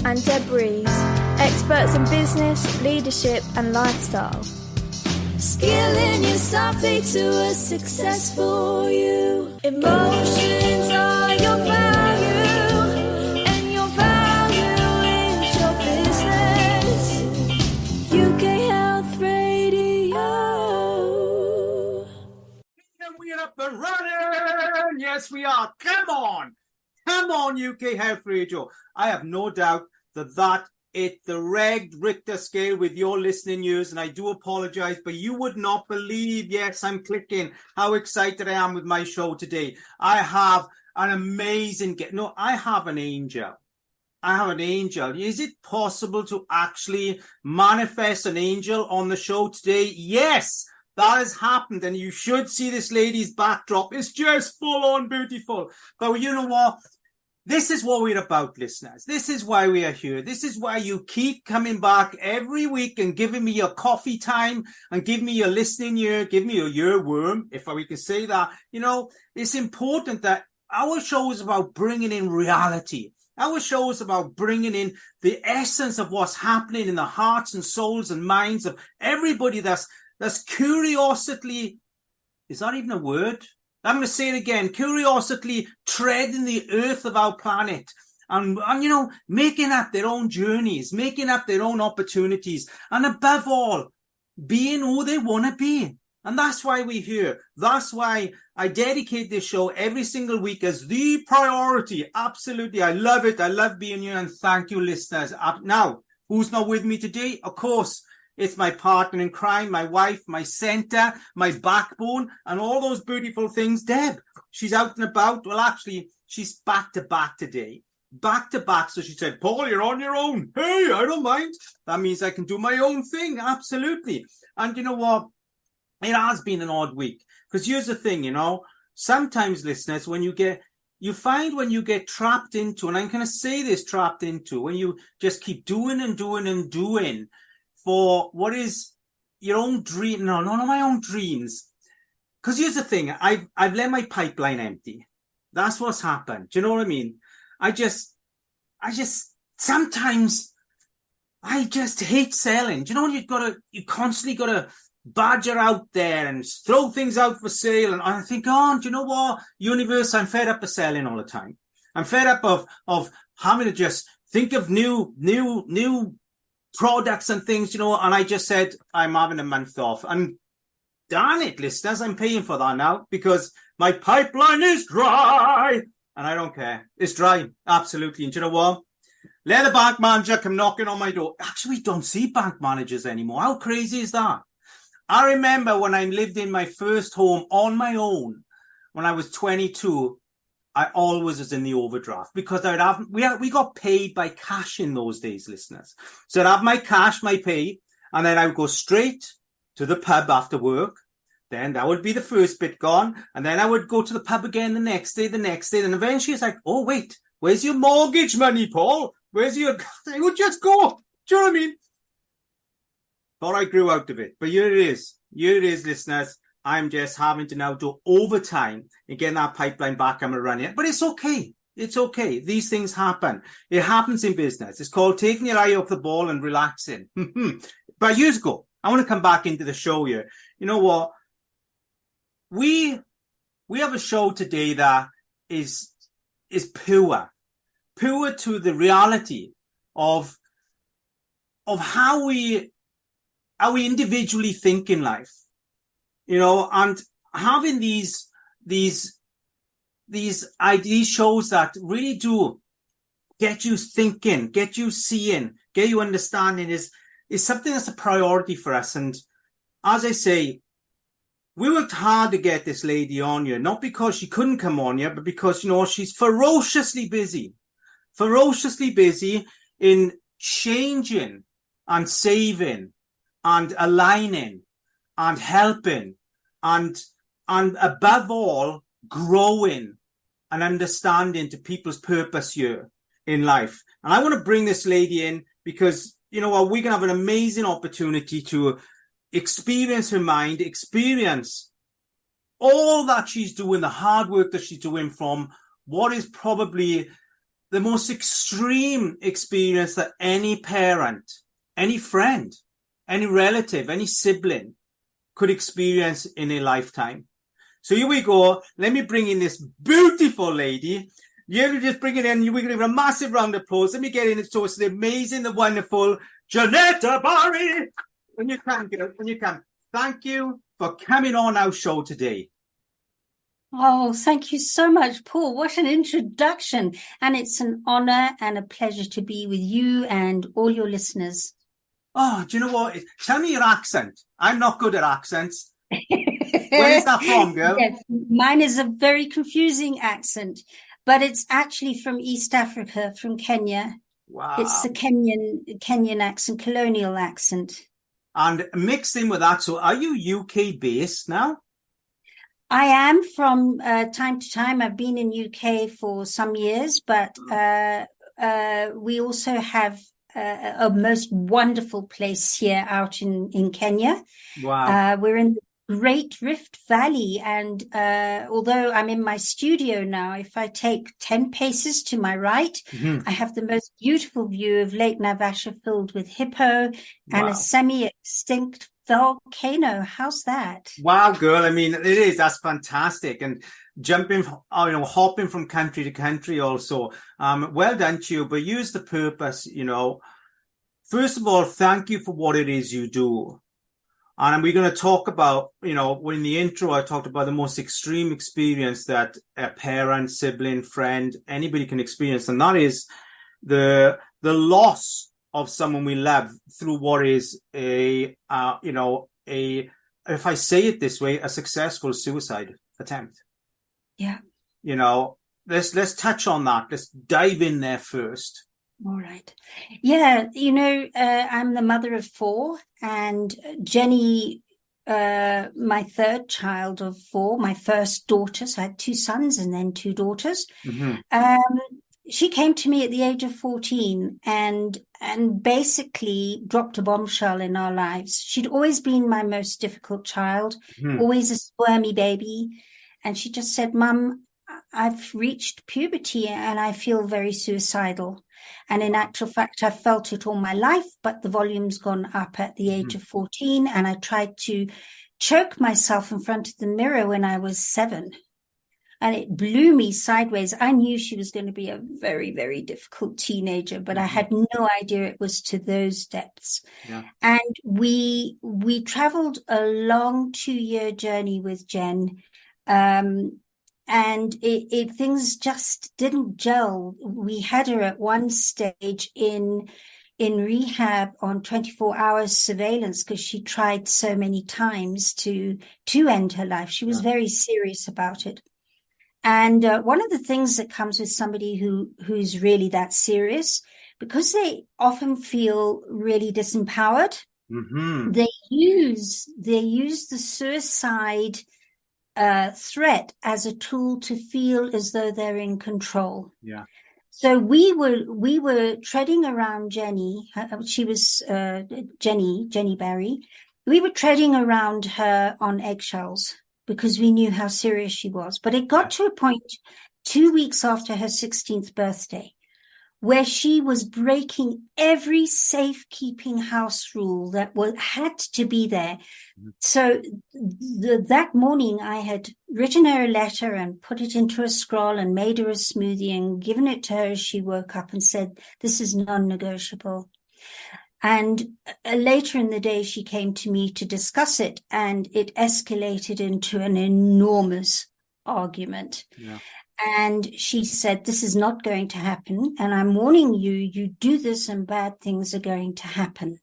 and Deb Rees, experts in business, leadership and lifestyle. Skilling yourself to a successful you. Emotions are your value, and your value is your business. UK Health Radio. We're up and running. Yes, we are. Come on, UK Health Radio. I have no doubt that it's the regged Richter scale with your listening ears, and I do apologize, but you would not believe, yes, I'm clicking, how excited I am with my show today. I have an amazing I have an angel. Is it possible to actually manifest an angel on the show today? Yes, that has happened, and you should see this lady's backdrop. It's just full on beautiful. But you know what? This is what we're about, listeners. This is why we are here. This is why you keep coming back every week and giving me your coffee time and give me your listening ear, give me your earworm, if we can say that. You know, it's important that our show is about bringing in reality. Our show is about bringing in the essence of what's happening in the hearts and souls and minds of everybody that's curiosity. Is that even a word? I'm going to say it again, curiously treading the earth of our planet and you know, making up their own journeys, making up their own opportunities, and above all, being who they want to be. And that's why we're here. That's why I dedicate this show every single week as the priority. Absolutely. I love it. I love being here, and thank you, listeners. Now, who's not with me today? Of course, it's my partner in crime, my wife, my center, my backbone, and all those beautiful things. Deb, she's out and about. Well, actually, she's back to back today. Back to back. So she said, Paul, you're on your own. Hey, I don't mind. That means I can do my own thing. Absolutely. And you know what? It has been an odd week. Because here's the thing, you know, sometimes, listeners, when you get trapped into, and I'm going to say this, trapped into, when you just keep doing and doing and doing for what is your own dream. No, not my own dreams. Because here's the thing. I've let my pipeline empty. That's what's happened. Do you know what I mean? Sometimes I just hate selling. Do you know, you constantly gotta badger out there and throw things out for sale. And I think, oh, do you know what? Universe, I'm fed up of selling all the time. I'm fed up of having to just think of new products and things, you know, and I just said, I'm having a month off. And darn it, listeners, I'm paying for that now because my pipeline is dry. And I don't care. It's dry. Absolutely. And you know what? Let the bank manager come knocking on my door. Actually, we don't see bank managers anymore. How crazy is that? I remember when I lived in my first home on my own, when I was 22, I always was in the overdraft because we got paid by cash in those days, listeners. So I'd have my cash, my pay, and then I would go straight to the pub after work. Then that would be the first bit gone. And then I would go to the pub again the next day. Then eventually it's like, oh, wait, where's your mortgage money, Paul? Where's your... I would just go. Do you know what I mean? Thought I grew out of it. But here it is. Here it is, listeners. I'm just having to now do overtime and get that pipeline back. I'm running it. But it's okay. It's okay. These things happen. It happens in business. It's called taking your eye off the ball and relaxing. But years ago, I want to come back into the show here. You know what? We have a show today that is pure to the reality of how we individually think in life, you know, and having these shows that really do get you thinking, get you seeing, get you understanding is something that's a priority for us. And as I say, we worked hard to get this lady on here, not because she couldn't come on here, but because, you know, she's ferociously busy in changing and saving and aligning and helping and above all, growing and understanding to people's purpose here in life. And I want to bring this lady in because, you know what, we can have an amazing opportunity to experience her mind, experience all that she's doing, the hard work that she's doing from what is probably the most extreme experience that any parent, any friend, any relative, any sibling could experience in a lifetime. So here we go. Let me bring in this beautiful lady. You just bring it in. We're going to give a massive round of applause. Let me get in it. So it's the amazing, the wonderful Jenetta Barry. When you can, girl, when you can. Thank you for coming on our show today. Oh, thank you so much, Paul. What an introduction. And it's an honor and a pleasure to be with you and all your listeners. Oh, do you know what? Tell me your accent. I'm not good at accents. Where is that from, girl? Yes, mine is a very confusing accent, but it's actually from East Africa, from Kenya. Wow. It's the Kenyan accent, colonial accent. And mixed in with that, so are you UK based now? I am from time to time. I've been in UK for some years, but we also have a most wonderful place here out in Kenya. Wow. We're in the Great Rift Valley, and although I'm in my studio now, if I take 10 paces to my right, I have the most beautiful view of Lake Naivasha filled with hippo and a semi-extinct volcano. How's that? Wow, girl. I mean, it is. That's fantastic. And jumping, hopping from country to country also. Well done to you, but use the purpose, First of all, thank you for what it is you do. And we're going to talk about, in the intro, I talked about the most extreme experience that a parent, sibling, friend, anybody can experience. And that is the loss of someone we love through what is if I say it this way, a successful suicide attempt. Yeah. Let's touch on that. Let's dive in there first. All right. Yeah, I'm the mother of 4, and Jenny, my third child of 4, my first daughter. So I had 2 sons and then 2 daughters. She came to me at the age of 14 and basically dropped a bombshell in our lives. She'd always been my most difficult child, always a squirmy baby. And she just said, "Mum, I've reached puberty and I feel very suicidal." And in actual fact, I've felt it all my life, but the volume's gone up at the age of 14. And I tried to choke myself in front of the mirror when I was 7. And it blew me sideways. I knew she was going to be a very, very difficult teenager, but I had no idea it was to those depths. Yeah. And we traveled a long 2-year journey with Jen. And things just didn't gel. We had her at one stage in rehab on 24-hour surveillance because she tried so many times to end her life. She was very serious about it. And one of the things that comes with somebody who's really that serious, because they often feel really disempowered, they use the suicide threat as a tool to feel as though they're in control. Yeah. So we were treading around Jenny. She was Jenny Barry. We were treading around her on eggshells because we knew how serious she was. But it got to a point 2 weeks after her 16th birthday where she was breaking every safekeeping house rule that had to be there. So that morning I had written her a letter and put it into a scroll and made her a smoothie and given it to her as she woke up and said, "This is non-negotiable." And later in the day, she came to me to discuss it, and it escalated into an enormous argument. Yeah. And she said, "This is not going to happen. And I'm warning you, you do this and bad things are going to happen."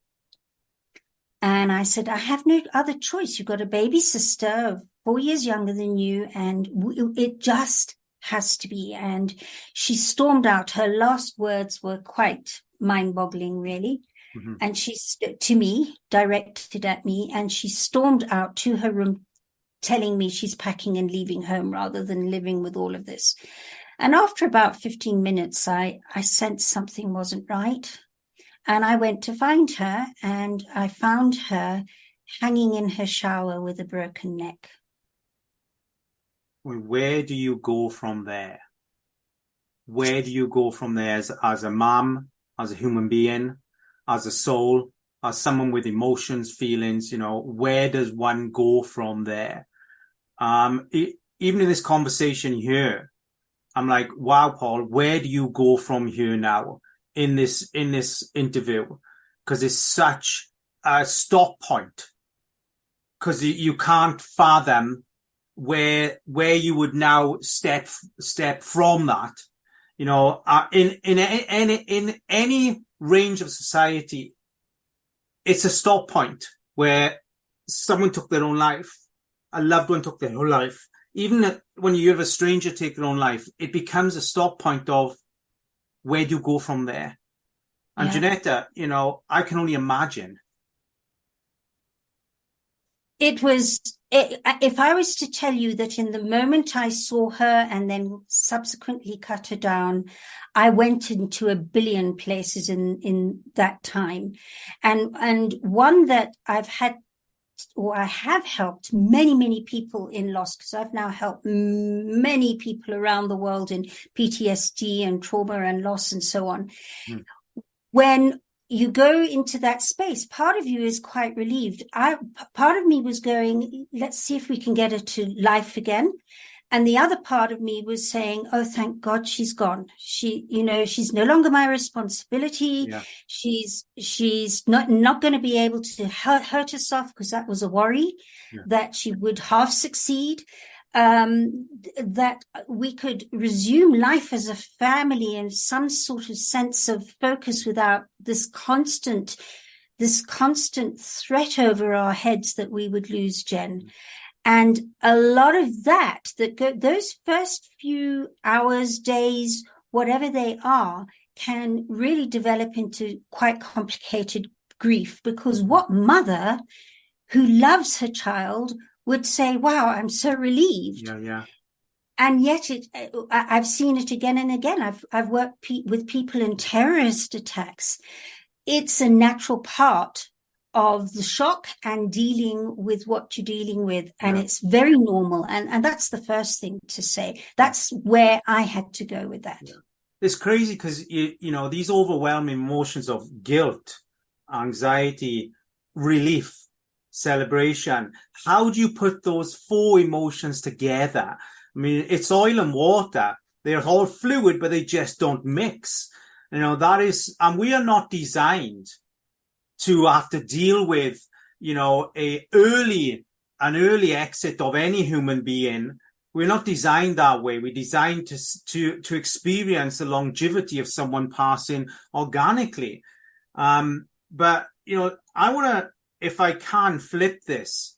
And I said, "I have no other choice. You've got a baby sister 4 years younger than you, and it just has to be." And she stormed out. Her last words were quite mind-boggling, really. And she to me, directed at me, and she stormed out to her room, telling me she's packing and leaving home rather than living with all of this. And after about 15 minutes, I sensed something wasn't right. And I went to find her, and I found her hanging in her shower with a broken neck. Well, where do you go from there? where do you go from there as a mom, as a human being, as a soul, as someone with emotions, feelings? Where does one go from there? Even in this conversation here, I'm like, wow, Paul, where do you go from here now in this interview? Because it's such a stop point. Because you can't fathom where you would now step from that. In any range of society, it's a stop point where someone took their own life, a loved one took their whole life. Even when you have a stranger take their own life, it becomes a stop point of where do you go from there? And Jenetta, I can only imagine. If I was to tell you that in the moment I saw her and then subsequently cut her down, I went into a billion places in that time. And one that I have helped many, many people in loss, because I've now helped many people around the world in PTSD and trauma and loss and so on. Mm. When you go into that space, part of you is quite relieved. Part of me was going, let's see if we can get her to life again. And the other part of me was saying, oh, thank God she's gone. She's no longer my responsibility. Yeah. She's not going to be able to hurt herself, because that was a worry, that she would half succeed. That we could resume life as a family in some sort of sense of focus without this constant threat over our heads that we would lose Jen. And a lot of those first few hours, days, whatever they are, can really develop into quite complicated grief, because what mother who loves her child would say, wow, I'm so relieved. Yeah. And yet I've seen it again and again. I've worked with people in terrorist attacks. It's a natural part of the shock and dealing with what you're dealing with. And it's very normal. And that's the first thing to say. That's where I had to go with that. Yeah. It's crazy because, these overwhelming emotions of guilt, anxiety, relief, celebration. How do you put those four emotions together? I mean, it's oil and water. They're all fluid, but they just don't mix. That is, and we are not designed to have to deal with, an early exit of any human being. We're not designed that way. We're designed to experience the longevity of someone passing organically. But I want to, if I can, flip this,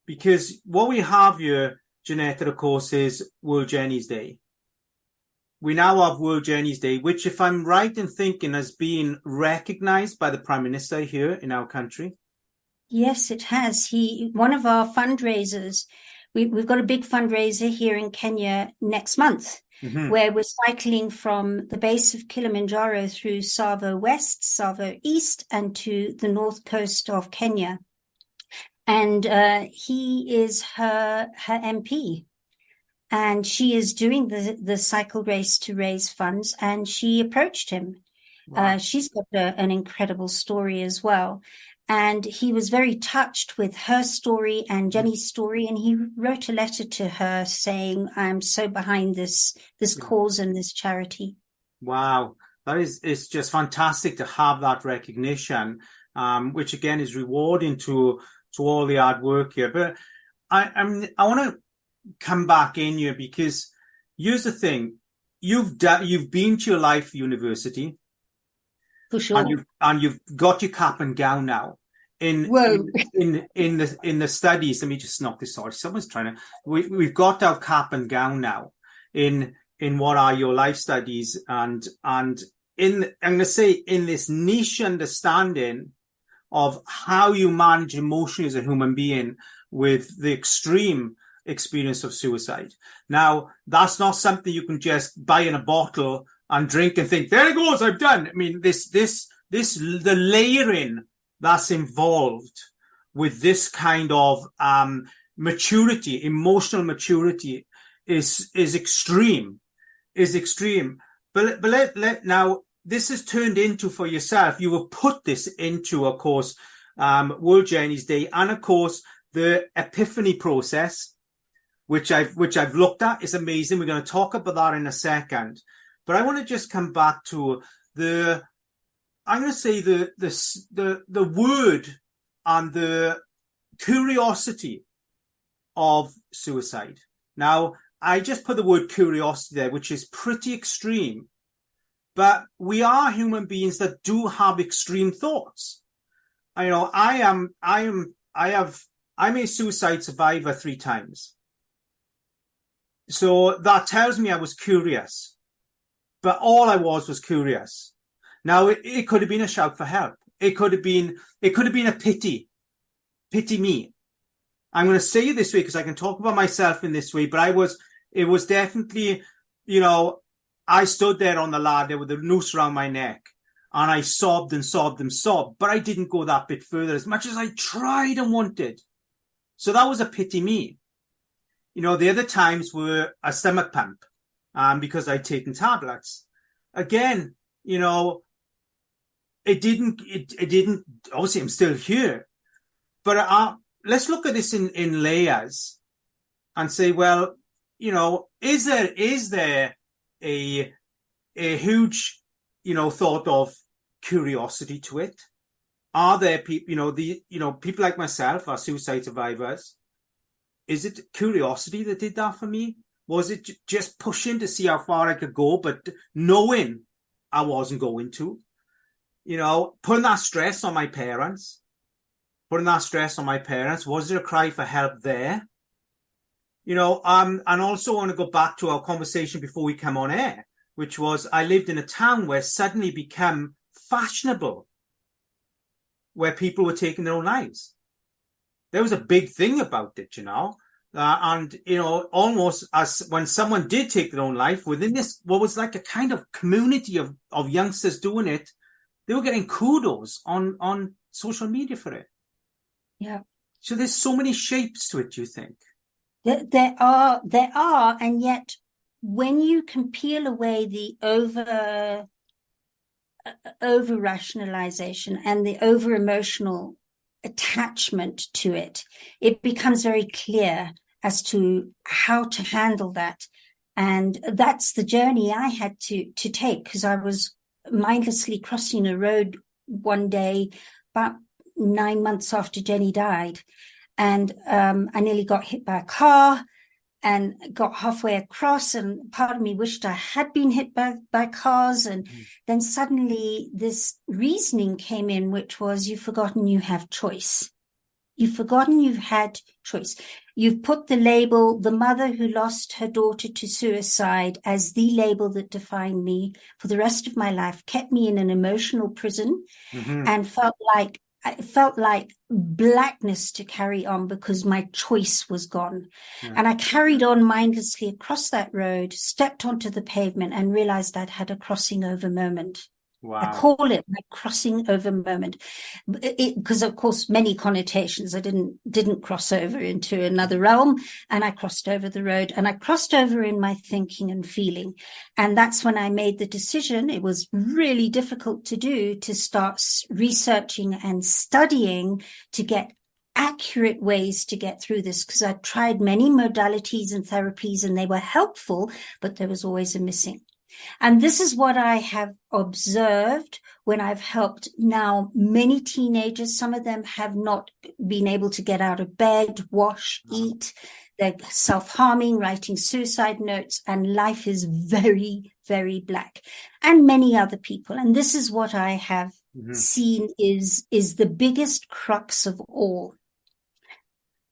because what we have here, Jenetta, of course, is World Jenny's Day. We now have World Jenny's Day, which, if I'm right in thinking, has been recognized by the Prime Minister here in our country. Yes, it has. One of our fundraisers, we've got a big fundraiser here in Kenya next month, where we're cycling from the base of Kilimanjaro through Tsavo West, Tsavo East, and to the north coast of Kenya. And he is her MP. And she is doing the cycle race to raise funds, and she approached him. Wow. She's got an incredible story as well. And he was very touched with her story and Jenny's story. And he wrote a letter to her saying, I'm so behind this cause and this charity. Wow. It's just fantastic to have that recognition, which again is rewarding to all the hard work here. But I want to come back in here, because here's the thing: you've been to your life university, for sure, and you've got your cap and gown now in the studies. Let me just knock this out. Someone's trying to. We've got our cap and gown now in what are your life studies, and I'm going to say in this niche understanding of how you manage emotion as a human being with the extreme experience of suicide. Now, that's not something you can just buy in a bottle and drink and think, there it goes, I've done. I mean, the layering that's involved with this kind of maturity, emotional maturity is extreme. Now this is turned into, for yourself, you have put this into, of course, World Jenny's Day, and of course the Epiphany Process, which I've looked at, is amazing. We're going to talk about that in a second, but I want to just come back to the word and the curiosity of suicide. Now, I just put the word curiosity there, which is pretty extreme, but we are human beings that do have extreme thoughts. I'm a suicide survivor 3 times. So that tells me I was curious, but all I was curious. Now it could have been a shout for help. It could have been a pity me. I'm going to say it this way because I can talk about myself in this way, but it was definitely, I stood there on the ladder with a noose around my neck and I sobbed and sobbed and sobbed, but I didn't go that bit further as much as I tried and wanted. So that was a pity me. The other times were a stomach pump, because I'd taken tablets. Again, it didn't, obviously I'm still here, but let's look at this in layers and say, well, is there a huge, thought of curiosity to it? Are there people, people like myself are suicide survivors? Is it curiosity that did that for me? Was it just pushing to see how far I could go, but knowing I wasn't going to? Putting that stress on my parents. Was there a cry for help there? And also want to go back to our conversation before we come on air, which was I lived in a town where suddenly became fashionable, where people were taking their own lives. There was a big thing about it, and almost as when someone did take their own life within this, what was like a kind of community of youngsters doing it, they were getting kudos on social media for it. Yeah. So there's so many shapes to it, you think? There are, and yet when you can peel away the over rationalization and the over emotional attachment to it, it becomes very clear as to how to handle that. And that's the journey I had to take, because I was mindlessly crossing a road one day about 9 months after Jenny died. And I nearly got hit by a car and got halfway across, and part of me wished I had been hit by cars. And then suddenly this reasoning came in, which was, you've forgotten you have choice. You've forgotten you've had choice. You've put the label, the mother who lost her daughter to suicide, as the label that defined me for the rest of my life, kept me in an emotional prison, and felt like blackness to carry on because my choice was gone. Yeah. And I carried on mindlessly across that road, stepped onto the pavement, and realized I'd had a crossing over moment. Wow. I call it my crossing over moment, because of course many connotations. I didn't cross over into another realm, and I crossed over the road, and I crossed over in my thinking and feeling. And that's when I made the decision. It was really difficult to do, to start researching and studying to get accurate ways to get through this, because I tried many modalities and therapies and they were helpful, but there was always a missing. And this is what I have observed when I've helped now many teenagers. Some of them have not been able to get out of bed, wash, eat. They're self-harming, writing suicide notes, and life is very, very black. And many other people. And this is what I have seen is the biggest crux of all.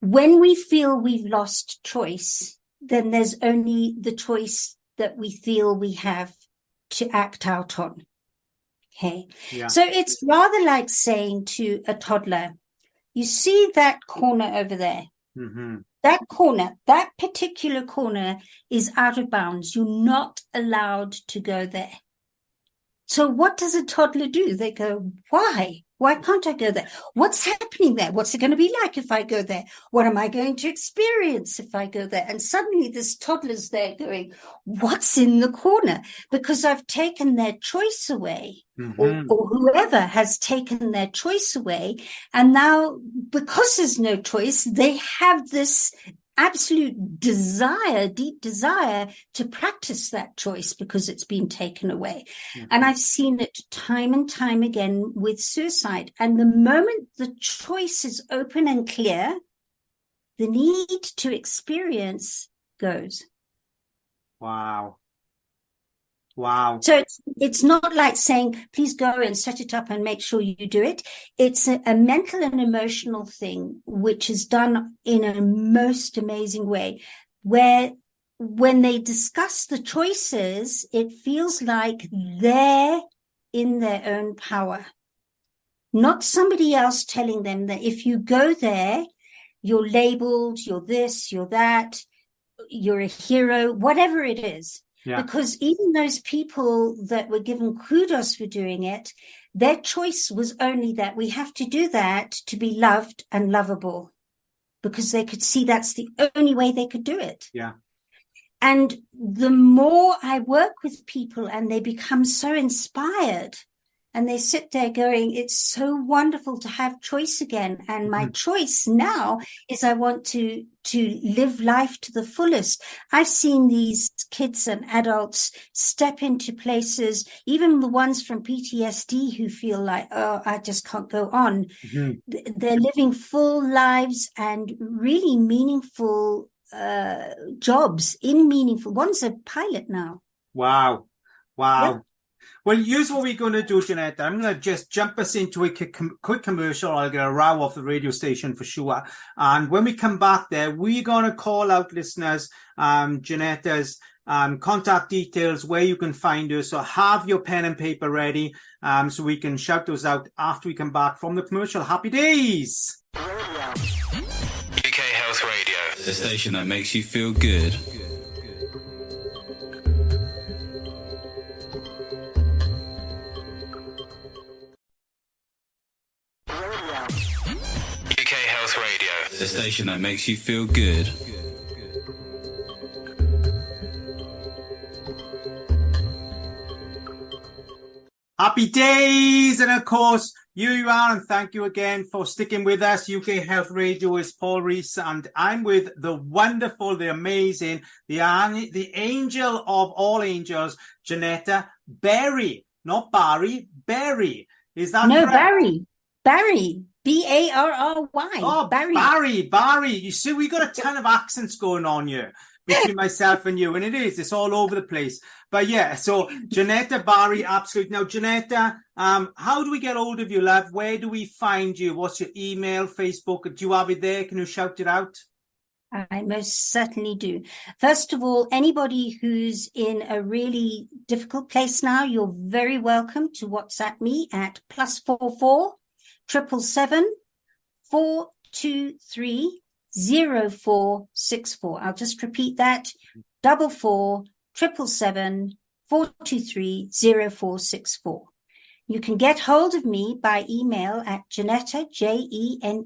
When we feel we've lost choice, then there's only the choice that we feel we have to act out on. Okay. Yeah. So it's rather like saying to a toddler, you see that corner over there? That corner, that particular corner is out of bounds. You're not allowed to go there. So what does a toddler do? They go, why? Why can't I go there? What's happening there? What's it going to be like if I go there? What am I going to experience if I go there? And suddenly this toddler's there going, what's in the corner? Because I've taken their choice away, or whoever has taken their choice away. And now, because there's no choice, they have this absolute desire, deep desire to practice that choice because it's been taken away. And I've seen it time and time again with suicide. And the moment the choice is open and clear, the need to experience goes. Wow. So it's not like saying, please go and set it up and make sure you do it. It's a mental and emotional thing, which is done in a most amazing way, where when they discuss the choices, it feels like they're in their own power, not somebody else telling them that if you go there, you're labeled, you're this, you're that, you're a hero, whatever it is. Yeah. Because even those people that were given kudos for doing it, their choice was only that we have to do that to be loved and lovable, because they could see that's the only way they could do it. Yeah. And the more I work with people and they become so inspired and they sit there going, it's so wonderful to have choice again. And my choice now is I want to live life to the fullest. I've seen these kids and adults step into places, even the ones from PTSD who feel like, oh, I just can't go on. They're living full lives and really meaningful jobs in meaningful. One's a pilot now. Wow. Yeah. Well, here's what we're going to do, Jenetta. I'm going to just jump us into a quick commercial. I'll get a row off the radio station for sure. And when we come back there, we're going to call out listeners, Jenetta's contact details, where you can find her. So have your pen and paper ready so we can shout those out after we come back from the commercial. Happy days. UK Health Radio, the station that makes you feel good. UK Health Radio, the station that makes you feel good. Happy days, and of course, you are, and thank you again for sticking with us. UK Health Radio is Paul Rees, and I'm with the wonderful, the amazing, the angel of all angels, Jenetta Barry. Not Barry, Barry. Is that no, correct? Barry. Barry. Barry. Oh, Barry. You see, we got a ton of accents going on here between myself and you, and it's all over the place. But yeah, so Jenetta Barry, absolutely. Now, Jenetta, how do we get hold of you, love? Where do we find you? What's your email, Facebook? Do you have it there? Can you shout it out? I most certainly do. First of all, anybody who's in a really difficult place now, you're very welcome to WhatsApp me at +44 777 423 0464. I'll just repeat that: 44 777 423 0464. You can get hold of me by email at Jenetta, JENETTA,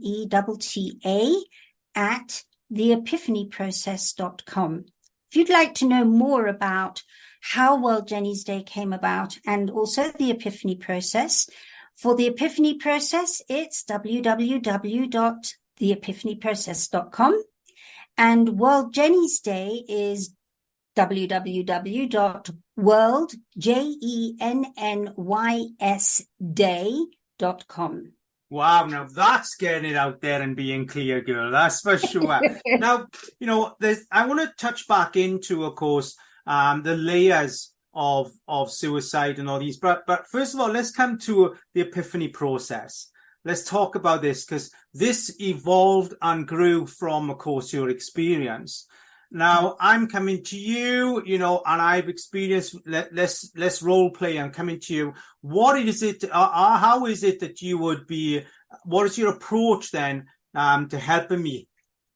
at theepiphanyprocess.com. If you'd like to know more about how World Jenny's Day came about and also the Epiphany Process, for the Epiphany Process, it's www.theepiphanyprocess.com. And World Jenny's Day is www.worldjennysday.com. Wow, now that's getting it out there and being clear, girl. That's for sure. Now, I want to touch back into, of course, the layers of suicide and all these. But first of all, let's come to the Epiphany Process. Let's talk about this, because this evolved and grew from, of course, your experience. Now, I'm coming to you, and I've experienced, let's role play. I'm coming to you. What is it, how is it that you would be, what is your approach then to helping me?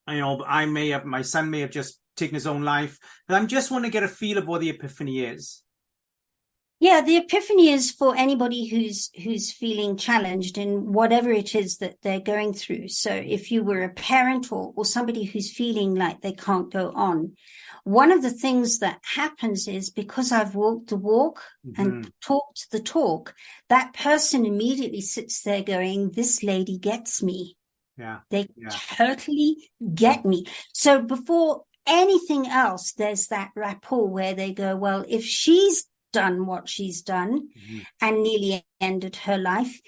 My son may have just taken his own life, but I just want to get a feel of what the Epiphany is. Yeah, the epiphany is for anybody who's feeling challenged in whatever it is that they're going through. So if you were a parent or somebody who's feeling like they can't go on, one of the things that happens is because I've walked the walk and talked the talk, that person immediately sits there going, this lady gets me. Yeah. They totally get me. So before anything else, there's that rapport where they go, well, if she's done what she's done and nearly ended her life,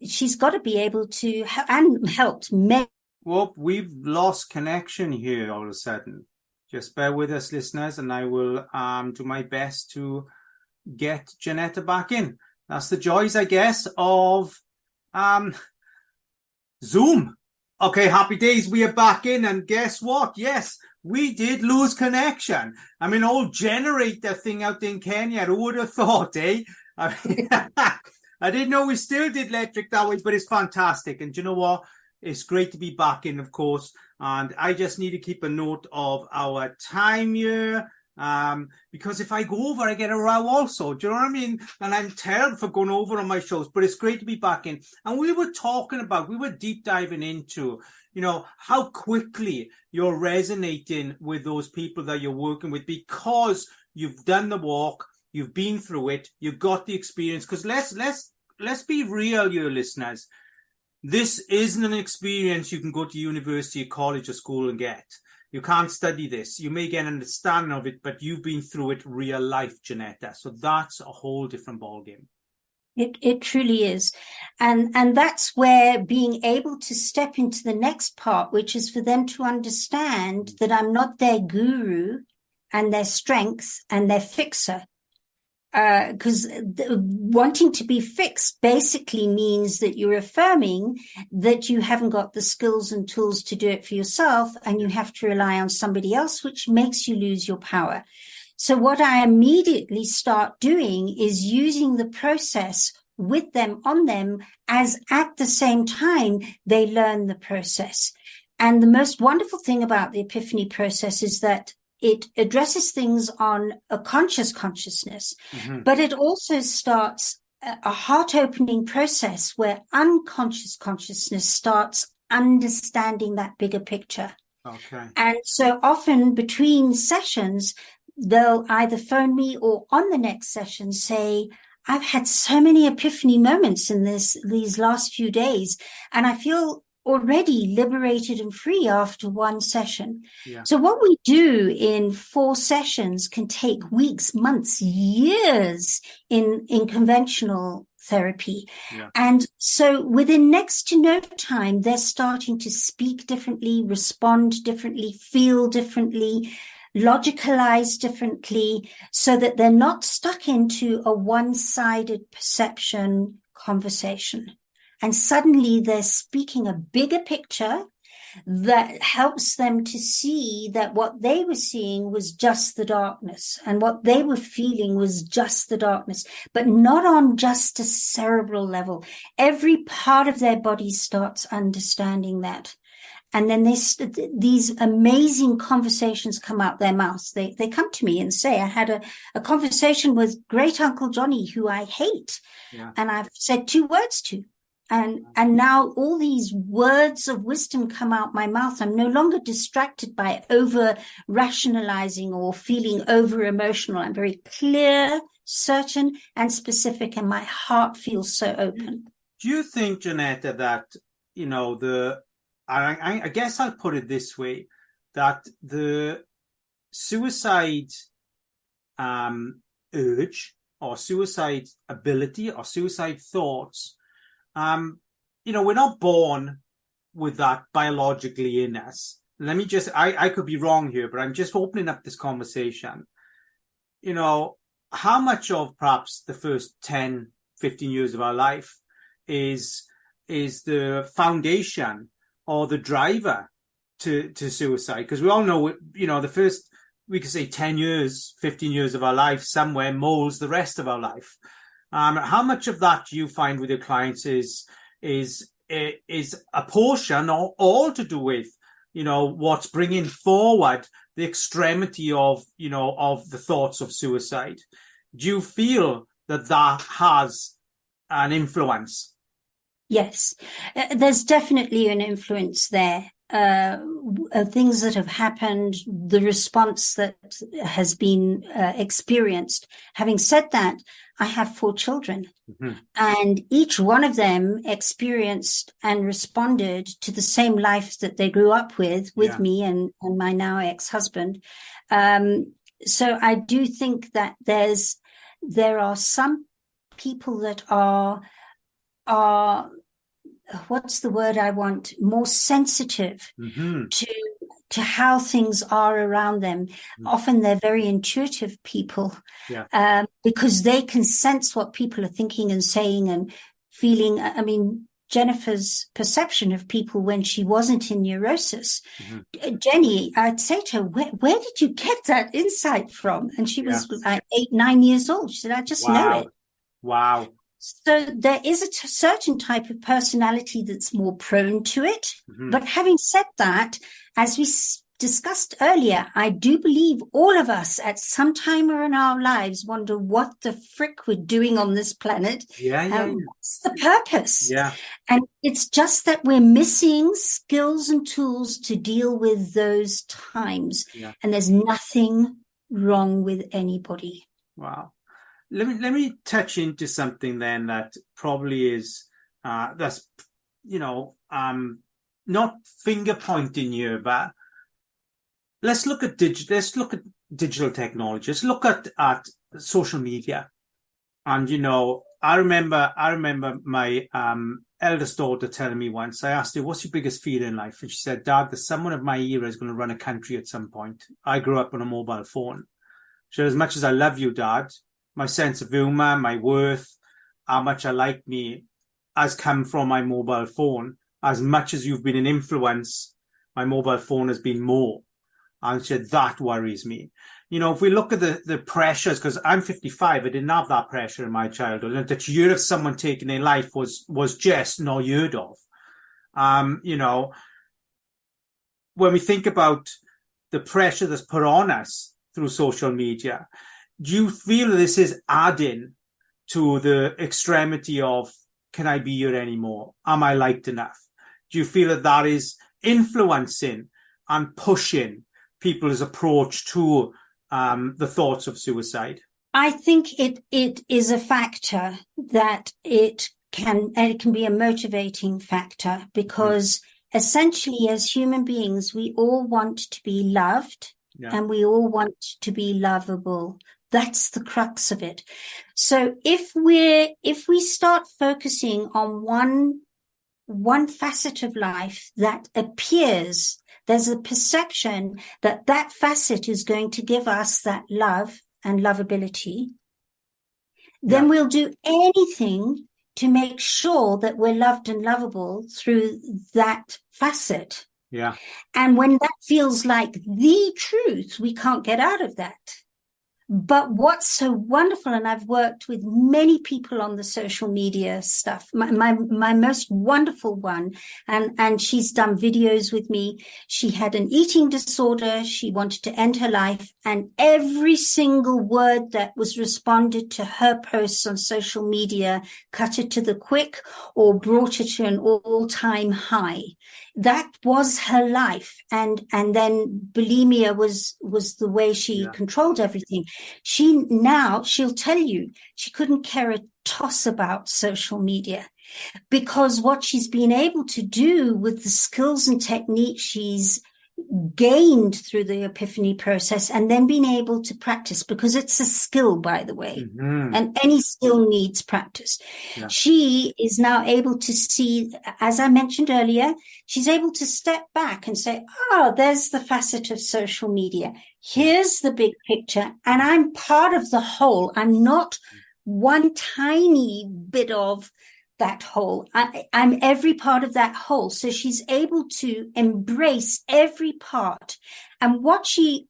she's got to be able to and helped many. Well, we've lost connection here all of a sudden. Just bear with us, listeners, and I will do my best to get Jenetta back in. That's the joys, I guess, of Zoom. Okay, happy days. We are back in, and guess what? Yes, we did lose connection. I mean, old generator thing out in Kenya, who would have thought, eh? I mean, I didn't know we still did electric that way, but it's fantastic. And do you know what? It's great to be back in, of course. And I just need to keep a note of our time here. Because if I go over, I get a row also. Do you know what I mean? And I'm terrible for going over on my shows, but it's great to be back in. And we were deep diving into, you know, how quickly you're resonating with those people that you're working with because you've done the walk, you've been through it, you've got the experience. Because let's be real, you listeners. This isn't an experience you can go to university, college, or school and get. You can't study this. You may get an understanding of it, but you've been through it real life, Jenetta. So that's a whole different ballgame. It truly is. And that's where being able to step into the next part, which is for them to understand that I'm not their guru and their strength and their fixer. Because wanting to be fixed basically means that you're affirming that you haven't got the skills and tools to do it for yourself, and you have to rely on somebody else, which makes you lose your power. So what I immediately start doing is using the process with them, on them, as at the same time they learn the process. And the most wonderful thing about the Epiphany process is that it addresses things on a consciousness, but it also starts a heart-opening process where unconscious consciousness starts understanding that bigger picture. Okay. And so often between sessions, they'll either phone me or on the next session say, I've had so many epiphany moments in these last few days, and I feel already liberated and free after one session. Yeah. So what we do in 4 sessions can take weeks, months, years in conventional therapy. Yeah. And so within next to no time, they're starting to speak differently, respond differently, feel differently, logicalize differently, so that they're not stuck into a one-sided perception conversation. And suddenly they're speaking a bigger picture that helps them to see that what they were seeing was just the darkness, and what they were feeling was just the darkness, but not on just a cerebral level. Every part of their body starts understanding that. And then these amazing conversations come out their mouths. They come to me and say, I had a conversation with great Uncle Johnny, who I hate. Yeah. And I've said 2 words to. And now all these words of wisdom come out my mouth. I'm no longer distracted by over rationalizing or feeling over emotional. I'm very clear, certain, and specific, and my heart feels so open. Do you think, Jenetta, that, you know, I guess I'll put it this way, that the suicide urge or suicide ability or suicide thoughts, you know, we're not born with that biologically in us. Let me just, I could be wrong here, but I'm just opening up this conversation. You know, how much of perhaps the first 10, 15 years of our life is the foundation or the driver to suicide? Because we all know, you know, the first, we could say 10 years, 15 years of our life somewhere molds the rest of our life. How much of that do you find with your clients is a portion or all to do with, you know, what's bringing forward the extremity of, you know, of the thoughts of suicide? Do you feel that has an influence. Yes, there's definitely an influence there. Things that have happened, the response that has been experienced. Having said that, I have 4 children, and each one of them experienced and responded to the same life that they grew up with me and my now ex-husband. So I do think that there are some people that are what's the word I want? More sensitive to how things are around them. Often they're very intuitive people, because they can sense what people are thinking and saying and feeling. I mean, Jennifer's perception of people when she wasn't in neurosis. Jenny, I'd say to her, where did you get that insight from? And she was like 8, 9 years old. She said, I just know it. Wow. So there is a certain type of personality that's more prone to it. But having said that, as we discussed earlier, I do believe all of us at some time or in our lives wonder what the frick we're doing on this planet. What's the purpose? And it's just that we're missing skills and tools to deal with those times. And there's nothing wrong with anybody. Wow. Let me touch into something then that probably is that's not finger pointing you, but let's look at digital technology. Let's look at social media. And I remember my eldest daughter telling me once, I asked her, what's your biggest fear in life? And she said, Dad, there's someone of my era is going to run a country at some point. I grew up on a mobile phone. She said, as much as I love you, Dad, my sense of humor, my worth, how much I like me has come from my mobile phone. As much as you've been an influence, my mobile phone has been more. And she said, that worries me. If we look at the pressures, because I'm 55, I didn't have that pressure in my childhood. And that you hear of someone taking their life was just not heard of. When we think about the pressure that's put on us through social media, do you feel this is adding to the extremity of, can I be here anymore? Am I liked enough? Do you feel that is influencing and pushing people's approach to the thoughts of suicide? I think it is a factor that it can be a motivating factor, because essentially as human beings, we all want to be loved and we all want to be lovable. That's the crux of it. So if we start focusing on one facet of life that appears, there's a perception that facet is going to give us that love and lovability, then we'll do anything to make sure that we're loved and lovable through that facet. And when that feels like the truth, we can't get out of that. But what's so wonderful, and I've worked with many people on the social media stuff, my most wonderful one, and she's done videos with me. She had an eating disorder. She wanted to end her life. And every single word that was responded to her posts on social media cut it to the quick or brought it to an all-time high. That was her life. And then bulimia was the way she controlled everything. She'll tell you she couldn't care a toss about social media, because what she's been able to do with the skills and techniques she's gained through the Epiphany process, and then being able to practice, because it's a skill, by the way, and any skill needs practice. She is now able to see, as I mentioned earlier, she's able to step back and say, there's the facet of social media. Here's the big picture, and I'm part of the whole. I'm not one tiny bit of that whole. I'm every part of that whole. So she's able to embrace every part. And what she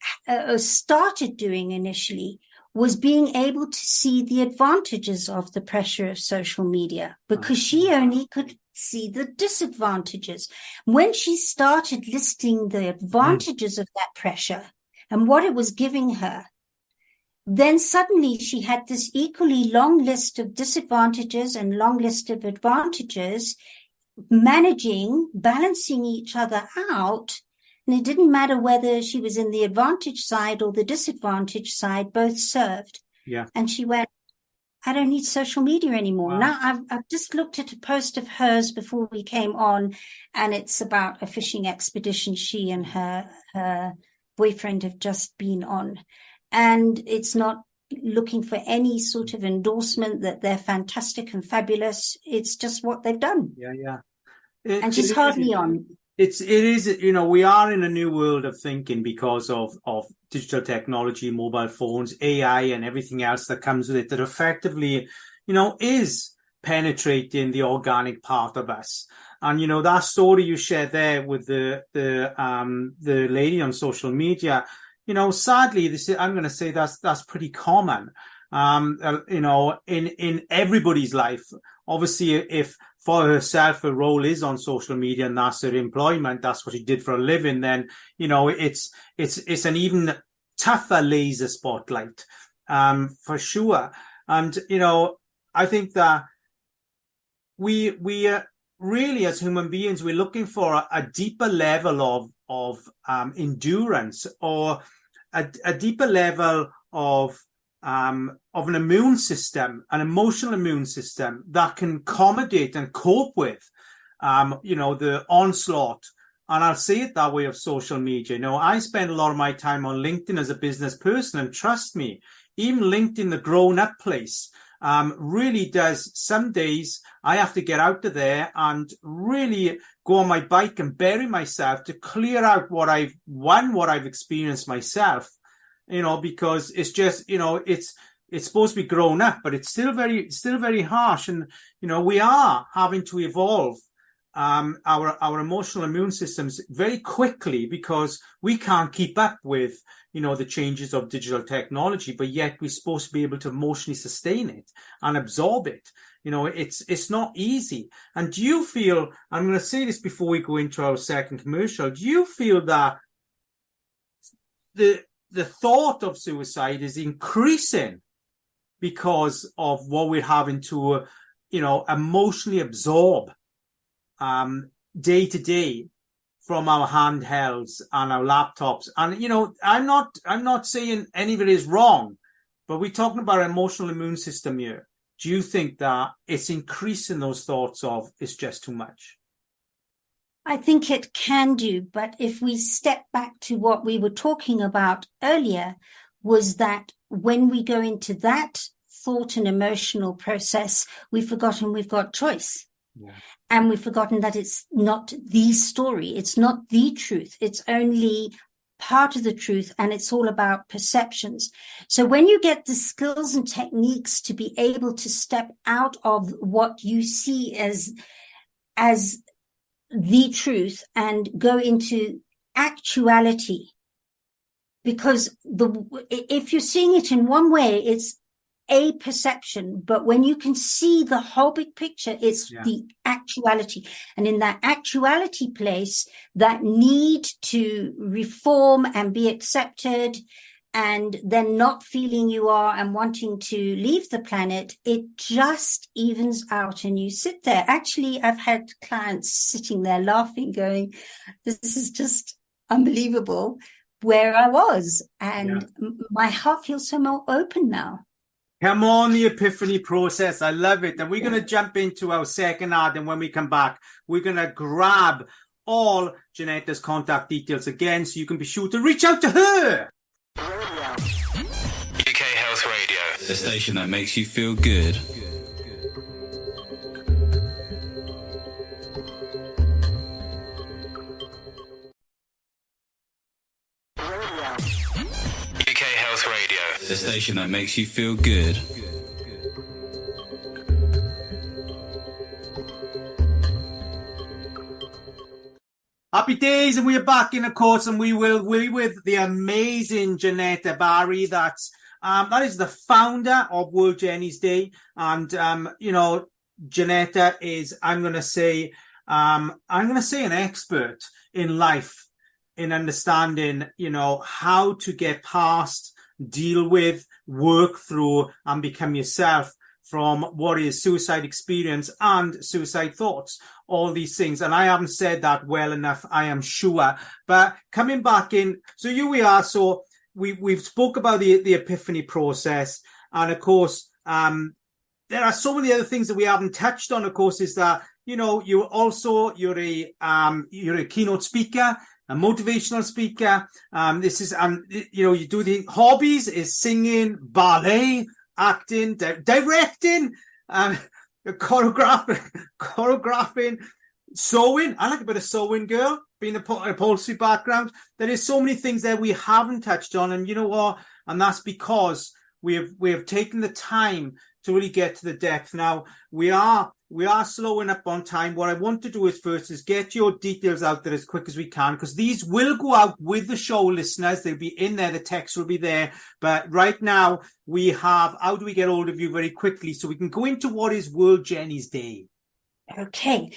started doing initially was being able to see the advantages of the pressure of social media, because she only could see the disadvantages. When she started listing the advantages of that pressure and what it was giving her, then suddenly she had this equally long list of disadvantages and long list of advantages, balancing each other out. And it didn't matter whether she was in the advantage side or the disadvantage side, both served. Yeah. And she went, I don't need social media anymore. Wow. Now I've just looked at a post of hers before we came on, and it's about a fishing expedition she and her boyfriend have just been on. And it's not looking for any sort of endorsement that they're fantastic and fabulous. It's just what they've done. Yeah. And she's hardly on. It is, we are in a new world of thinking because of digital technology, mobile phones, AI, and everything else that comes with it that effectively, is penetrating the organic part of us. And, that story you shared there with the lady on social media, sadly, I'm going to say that's pretty common, in everybody's life. Obviously, if for herself, her role is on social media and that's her employment, that's what she did for a living, then, it's an even tougher laser spotlight, for sure. And, I think that we really, as human beings, we're looking for a deeper level of endurance, or a deeper level of an immune system, an emotional immune system that can accommodate and cope with, the onslaught. And I'll say it that way of social media. I spend a lot of my time on LinkedIn as a business person, and trust me, even LinkedIn, the grown-up place, really does. Some days I have to get out of there and really go on my bike and bury myself to clear out what I've experienced myself, because it's just, it's supposed to be grown up, but it's still very harsh. And, we are having to evolve our emotional immune systems very quickly, because we can't keep up with, the changes of digital technology, but yet we're supposed to be able to emotionally sustain it and absorb it. It's not easy. And do you feel, I'm going to say this before we go into our second commercial, do you feel that the thought of suicide is increasing because of what we're having to, emotionally absorb day to day from our handhelds and our laptops? And, I'm not saying any of it is wrong, but we're talking about our emotional immune system here. Do you think that it's increasing those thoughts of it's just too much? I think it can do, but if we step back to what we were talking about earlier, was that when we go into that thought and emotional process, we've forgotten we've got choice. Yeah. And we've forgotten that it's not the story. It's not the truth. It's only part of the truth, and it's all about perceptions. So when you get the skills and techniques to be able to step out of what you see as the truth and go into actuality, because if you're seeing it in one way, it's a perception, but when you can see the whole big picture, it's the actuality. And in that actuality place, that need to reform and be accepted, and then not feeling you are and wanting to leave the planet, it just evens out and you sit there. Actually, I've had clients sitting there laughing, going, this is just unbelievable where I was. And my heart feels so more open now. Come on, the Epiphany Process. I love it. And we're going to jump into our second ad. And when we come back, we're going to grab all Jenetta's contact details again, so you can be sure to reach out to her. UK Health Radio, the station that makes you feel good. UK Health Radio, the station that makes you feel good. Happy days, and we are back in, of course, and we're with the amazing Jenetta Barry. That is the founder of World Jenny's Day, and Jenetta is, I'm going to say an expert in life, in understanding, how to get past deal with, work through, and become yourself from what is suicide experience and suicide thoughts, all these things. And I haven't said that well enough, I am sure. But coming back in, so here we are. So we've spoke about the epiphany process. And of course, there are so many other things that we haven't touched on, of course, is that, you know, you're a keynote speaker, a motivational speaker. You do the hobbies is singing, ballet, acting, directing, choreographing, sewing. I like a bit of sewing, girl, being a upholstery background. There is so many things there we haven't touched on. And you know what? And that's because we have taken the time to really get to the depth. Now, we are slowing up on time. What I want to do is first is get your details out there as quick as we can, because these will go out with the show, listeners. They'll be in there. The text will be there. But right now we have, how do we get hold of you very quickly so we can go into what is World Jenny's Day? Okay.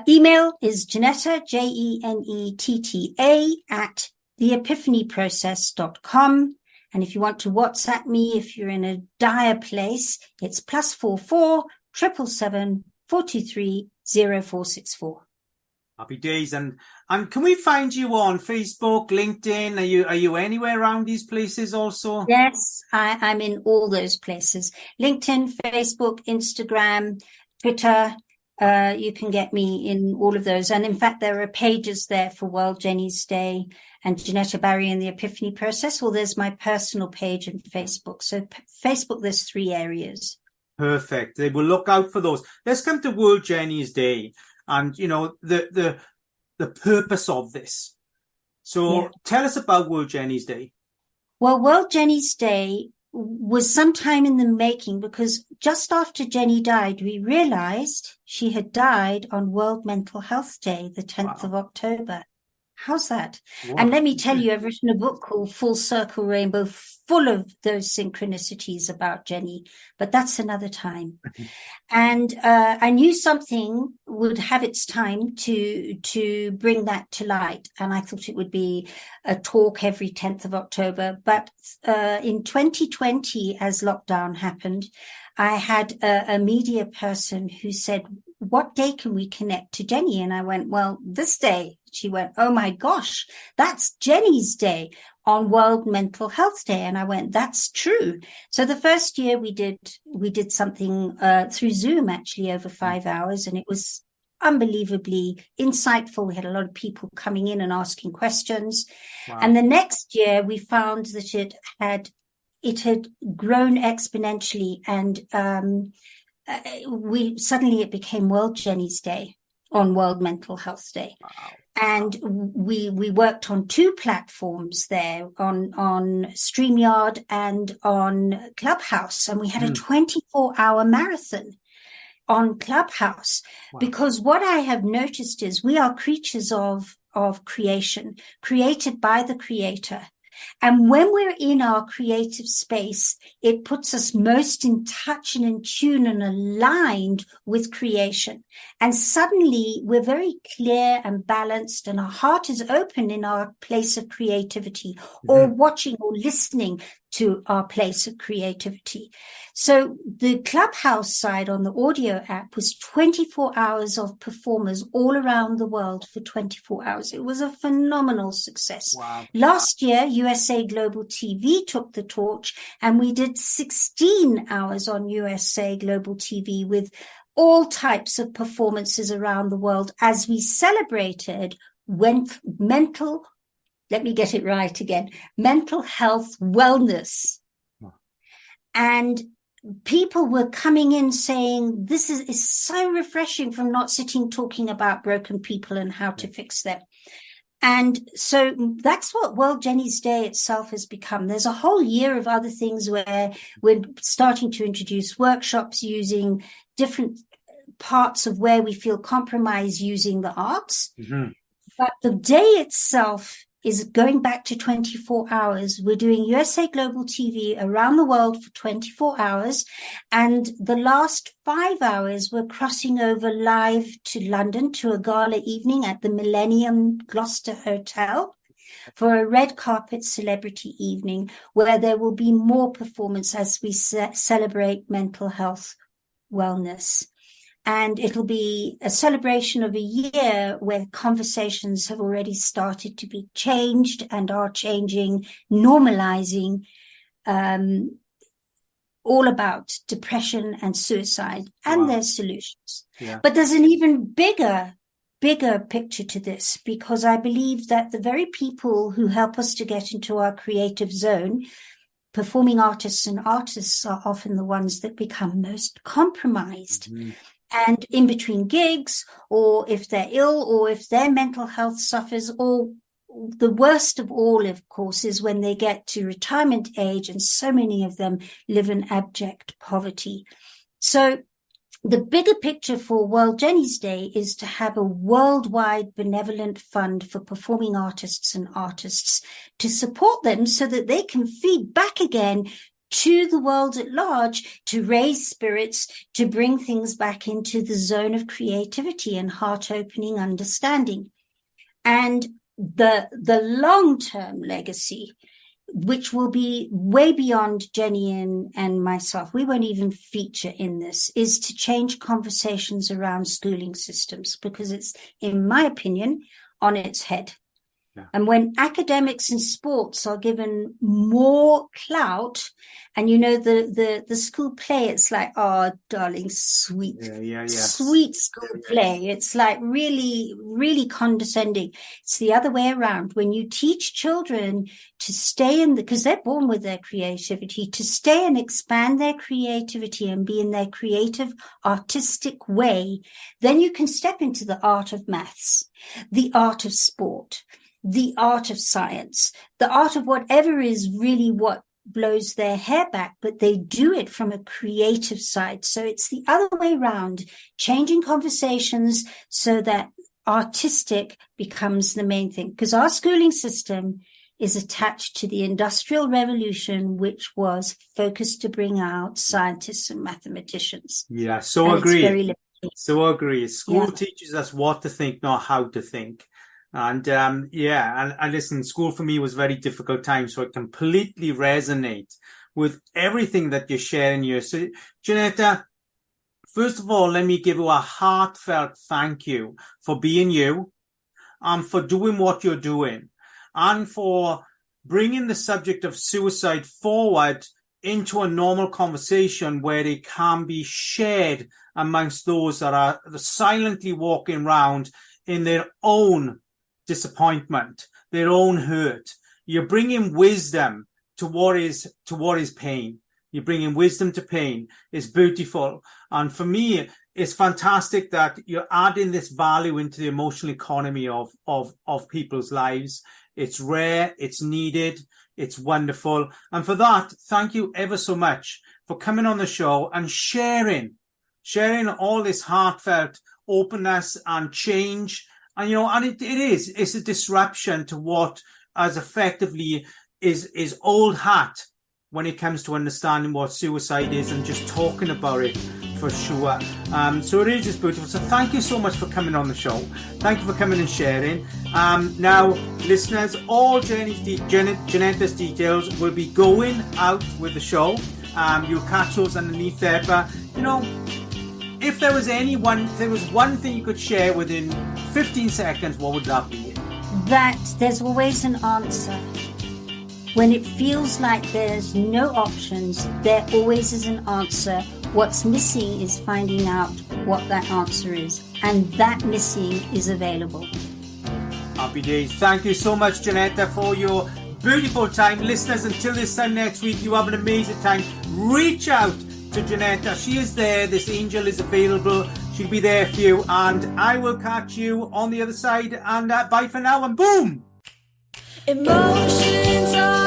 Email is Jenetta, JENETTA at theepiphanyprocess.com. And if you want to WhatsApp me, if you're in a dire place, it's +44 777 423 0464. Happy days. And can we find you on Facebook, LinkedIn? Are you anywhere around these places also? Yes, I'm in all those places. LinkedIn, Facebook, Instagram, Twitter. You can get me in all of those. And in fact, there are pages there for World Jenny's Day and Jenetta Barry and the Epiphany Process. Well, there's my personal page in Facebook. So Facebook, there's 3 areas. Perfect. They will look out for those. Let's come to World Jenny's Day and, you know, the purpose of this. So Tell us about World Jenny's Day. Well, World Jenny's Day was some time in the making, because just after Jenny died, we realized she had died on World Mental Health Day, the 10th of October. How's that? Wow. And let me tell you, I've written a book called Full Circle Rainbow, full of those synchronicities about Jenny, but that's another time. And I knew something would have its time to bring that to light. And I thought it would be a talk every 10th of October. But in 2020, as lockdown happened, I had a media person who said, what day can we connect to Jenny? And I went, well, this day. She went, oh my gosh, that's Jenny's Day on World Mental Health Day. And I went, that's true. So the first year we did something through Zoom, actually, over 5 hours. And it was unbelievably insightful. We had a lot of people coming in and asking questions. Wow. And the next year we found that it had grown exponentially. And it became World Jenny's Day on World Mental Health Day. Wow. And we worked on 2 platforms there, on StreamYard and on Clubhouse. And we had a 24-hour marathon on Clubhouse. Wow. Because what I have noticed is we are creatures of creation, created by the Creator. And when we're in our creative space, it puts us most in touch and in tune and aligned with creation. And suddenly we're very clear and balanced, and our heart is open in our place of creativity, or watching or listening to our place of creativity. So the Clubhouse side on the audio app was 24 hours of performers all around the world for 24 hours. It was a phenomenal success. Wow. Last year, USA Global TV took the torch, and we did 16 hours on USA Global TV with all types of performances around the world as we celebrated mental health wellness. Wow. And people were coming in saying, this is so refreshing from not sitting talking about broken people and how to fix them. And so that's what World Jenny's Day itself has become. There's a whole year of other things where we're starting to introduce workshops using different parts of where we feel compromised using the arts. But the day itself is going back to 24 hours. We're doing USA Global TV around the world for 24 hours. And the last 5 hours, we're crossing over live to London to a gala evening at the Millennium Gloucester Hotel. for a red carpet celebrity evening where there will be more performance as we celebrate mental health wellness. And it'll be a celebration of a year where conversations have already started to be changed and are changing, normalizing, all about depression and suicide and their solutions. Yeah. But there's an even bigger picture to this, because I believe that the very people who help us to get into our creative zone, performing artists and artists, are often the ones that become most compromised. Mm-hmm. And in between gigs, or if they're ill, or if their mental health suffers, or the worst of all, of course, is when they get to retirement age, and so many of them live in abject poverty. So the bigger picture for World Jenny's Day is to have a worldwide benevolent fund for performing artists and artists to support them so that they can feed back again to the world at large, to raise spirits, to bring things back into the zone of creativity and heart-opening understanding. And the long-term legacy, which will be way beyond Jenny and myself, we won't even feature in this, is to change conversations around schooling systems, because it's, in my opinion, on its head. Yeah. And when academics and sports are given more clout, and the school play, it's like, oh, darling, sweet, sweet school play. It's like really, really condescending. It's the other way around. When you teach children to stay because they're born with their creativity, to stay and expand their creativity and be in their creative, artistic way, then you can step into the art of maths, the art of sport, the art of science, the art of whatever is really what blows their hair back, but they do it from a creative side. So it's the other way around, changing conversations so that artistic becomes the main thing. Because our schooling system is attached to the Industrial Revolution, which was focused to bring out scientists and mathematicians. Yeah, so agree. So agree. School teaches us what to think, not how to think. And and listen, school for me was a very difficult time, so I completely resonate with everything that you're sharing here. So, Jenetta, first of all, let me give you a heartfelt thank you for being you, for doing what you're doing, and for bringing the subject of suicide forward into a normal conversation where it can be shared amongst those that are silently walking around in their own disappointment, their own hurt. You're bringing wisdom to what is pain. You're bringing wisdom to pain. It's beautiful. And for me, it's fantastic that you're adding this value into the emotional economy of people's lives. It's rare, it's needed, it's wonderful. And for that, thank you ever so much for coming on the show and sharing all this heartfelt openness and change. And, it's a disruption to what as effectively is old hat when it comes to understanding what suicide is and just talking about it for sure. So it is just beautiful. So thank you so much for coming on the show. Thank you for coming and sharing. Now, listeners, all Jenetta's details will be going out with the show. You'll catch those underneath there. But, if there was one thing you could share within 15 seconds, what would that be? That there's always an answer. When it feels like there's no options, there always is an answer. What's missing is finding out what that answer is. And that missing is available. Happy days. Thank you so much, Jenetta, for your beautiful time. Listeners, until this time next week, you have an amazing time. Reach out to Jenetta. She is there. This angel is available. She'll be there for you. And I will catch you on the other side. And bye for now. And boom! Emotions are